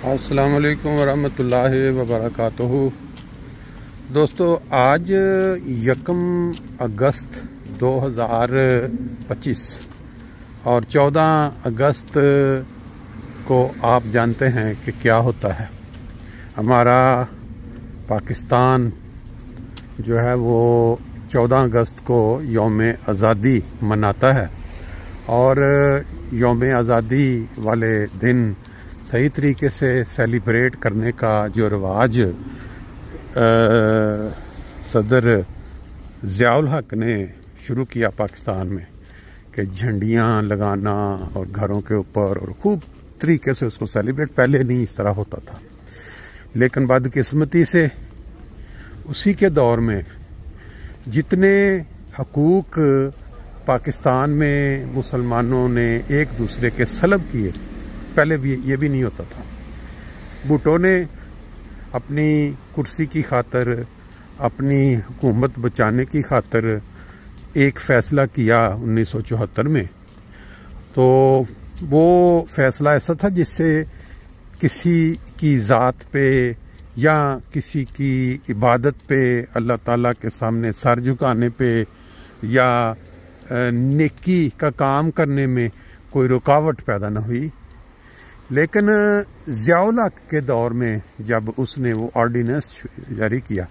अस्सलाम वालेकुम वरहमतुल्लाहि वबरकातुहू। दोस्तों, आज 1 अगस्त 2025 और 14 अगस्त को आप जानते हैं कि क्या होता है। हमारा पाकिस्तान जो है वो 14 अगस्त को यौम आज़ादी मनाता है और यौम आज़ादी वाले दिन सही तरीके से सेलिब्रेट करने का जो रिवाज सदर ज़ियाउल हक ने शुरू किया पाकिस्तान में कि झंडियाँ लगाना और घरों के ऊपर और खूब तरीके से उसको सेलिब्रेट, पहले नहीं इस तरह होता था। लेकिन बदकिस्मती से उसी के दौर में जितने हकूक़ पाकिस्तान में मुसलमानों ने एक दूसरे के सलब किए, पहले भी ये भी नहीं होता था। भुट्टो ने अपनी कुर्सी की खातर, अपनी हुकूमत बचाने की खातर एक फ़ैसला किया 1974 में। तो वो फ़ैसला ऐसा था जिससे किसी की ज़ात पे या किसी की इबादत पे, अल्लाह ताला के सामने सर झुकाने पे या नेकी का काम करने में कोई रुकावट पैदा न हुई। लेकिन ज़ियाउल हक के दौर में जब उसने वो ऑर्डिनेंस जारी किया,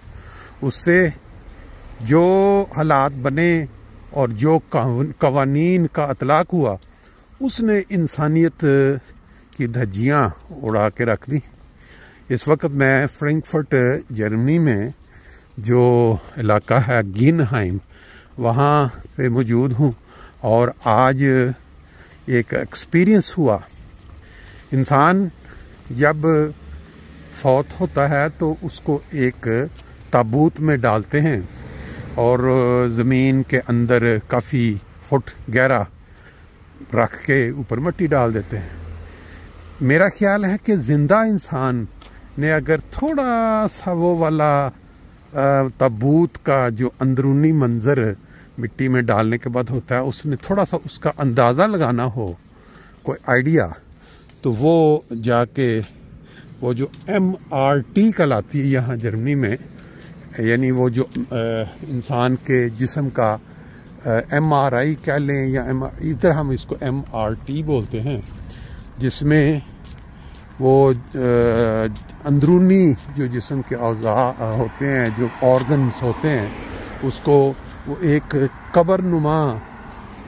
उससे जो हालात बने और जो कवानीन का इतलाक़ हुआ, उसने इंसानियत की धज्जियाँ उड़ा के रख दी। इस वक्त मैं फ्रैंकफर्ट जर्मनी में जो इलाका है गिनहाइम, वहाँ पे मौजूद हूँ और आज एक एक्सपीरियंस हुआ। इंसान जब फौत होता है तो उसको एक ताबूत में डालते हैं और ज़मीन के अंदर काफ़ी फुट गहरा रख के ऊपर मिट्टी डाल देते हैं। मेरा ख्याल है कि ज़िंदा इंसान ने अगर थोड़ा सा वो वाला ताबूत का जो अंदरूनी मंज़र मिट्टी में डालने के बाद होता है, उसने थोड़ा सा उसका अंदाज़ा लगाना हो, कोई आइडिया, तो वो जाके वो जो MRT कहलाती है यहाँ जर्मनी में, यानी वो जो इंसान के जिस्म का MRI कह लें या इधर हम इसको MRT बोलते हैं, जिसमें वो अंदरूनी जो जिस्म के औज़ा होते हैं, जो ऑर्गन्स होते हैं, उसको वो एक कब्रनुमा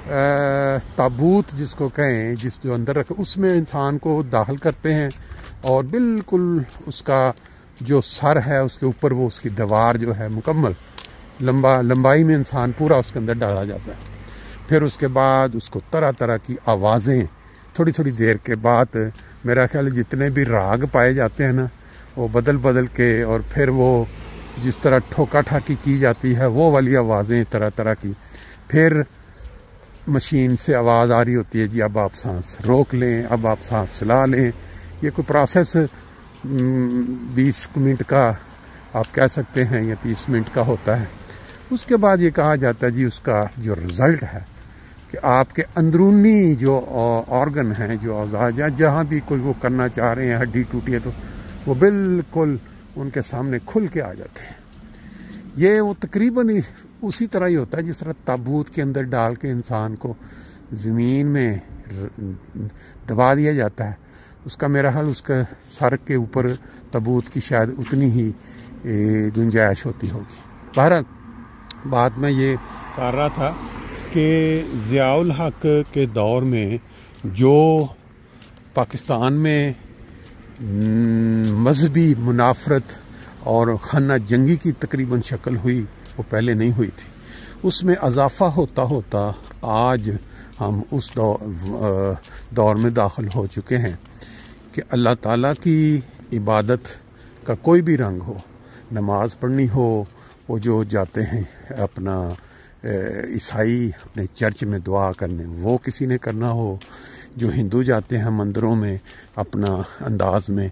ताबूत जिसको कहें, जिस जो अंदर रखे, उसमें इंसान को दाखिल करते हैं और बिल्कुल उसका जो सर है उसके ऊपर वो उसकी दीवार जो है मुकम्मल लंबाई में इंसान पूरा उसके अंदर डाला जाता है। फिर उसके बाद उसको तरह तरह की आवाज़ें, थोड़ी थोड़ी देर के बाद मेरा ख्याल जितने भी राग पाए जाते हैं ना, वो बदल बदल के, और फिर वो जिस तरह ठोका ठाकी की जाती है वो वाली आवाज़ें तरह तरह की। फिर मशीन से आवाज़ आ रही होती है, जी अब आप सांस रोक लें, अब आप सांस चला लें। ये कोई प्रोसेस 20 मिनट का आप कह सकते हैं या 30 मिनट का होता है। उसके बाद ये कहा जाता है जी उसका जो रिज़ल्ट है कि आपके अंदरूनी जो ऑर्गन हैं, जो औज़ा, या जहाँ भी कोई वो करना चाह रहे हैं, हड्डी टूटी है तो वो बिल्कुल उनके सामने खुल के आ जाते हैं। ये वो तकरीबन उसी तरह ही होता है जिस तरह ताबूत के अंदर डाल के इंसान को ज़मीन में दबा दिया जाता है। उसका मेरा हाल उसका सर के ऊपर ताबूत की शायद उतनी ही गुंजाइश होती होगी। बहरहाल बात मैं ये कर रहा था कि ज़ियाउल हक के दौर में जो पाकिस्तान में मजहबी मुनाफरत और खाना जंगी की तकरीबन शक्ल हुई, वो पहले नहीं हुई थी। उसमें इजाफ़ा होता होता आज हम उस दौर में दाखिल हो चुके हैं कि अल्लाह ताला की इबादत का कोई भी रंग हो, नमाज पढ़नी हो, वो जो जाते हैं अपना ईसाई अपने चर्च में दुआ करने, वो किसी ने करना हो, जो हिंदू जाते हैं मंदिरों में अपना अंदाज में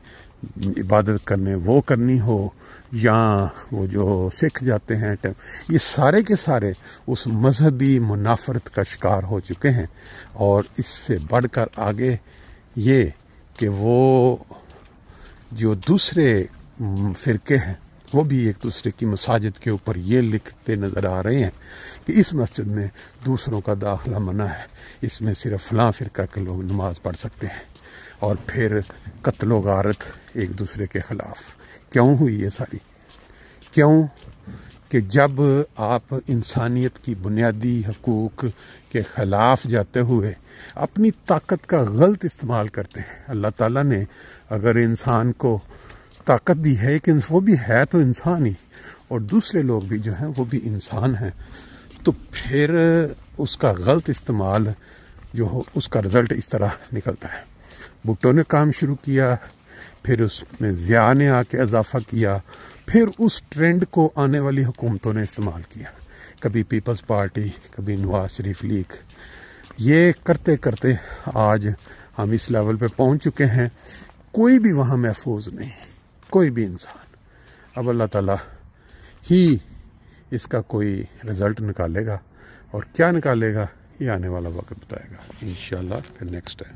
इबादत करने, वो करनी हो, या वो जो सिख जाते हैं, ये सारे के सारे उस मजहबी मुनाफरत का शिकार हो चुके हैं। और इससे बढ़कर आगे ये कि वो जो दूसरे फ़िरके हैं वो भी एक दूसरे की मसाजिद के ऊपर ये लिखते नज़र आ रहे हैं कि इस मस्जिद में दूसरों का दाखिला मना है, इसमें सिर्फ फ़लाँ फ़िरका के लोग नमाज़ पढ़ सकते हैं। और फिर कत्लो गारत एक दूसरे के ख़िलाफ़ क्यों हुई ये सारी? क्यों कि जब आप इंसानियत की बुनियादी हकूक़ के ख़िलाफ़ जाते हुए अपनी ताकत का गलत इस्तेमाल करते हैं। अल्लाह ताला ने अगर इंसान को ताकत दी है कि वो भी है तो इंसान ही, और दूसरे लोग भी जो हैं वो भी इंसान हैं, तो फिर उसका गलत इस्तेमाल जो हो उसका रिज़ल्ट इस तरह निकलता है। भुट्टो ने काम शुरू किया, फिर उसमें ज़िया ने आके इजाफ़ा किया, फिर उस ट्रेंड को आने वाली हुकूमतों ने इस्तेमाल किया, कभी पीपल्स पार्टी, कभी नवाज शरीफ लीग। ये करते करते आज हम इस लेवल पे पहुंच चुके हैं, कोई भी वहाँ महफूज नहीं, कोई भी इंसान। अब अल्लाह ताला ही इसका कोई रिज़ल्ट निकालेगा, और क्या निकालेगा ये आने वाला वक्त बताएगा इंशाल्लाह। फिर नेक्स्ट टाइम।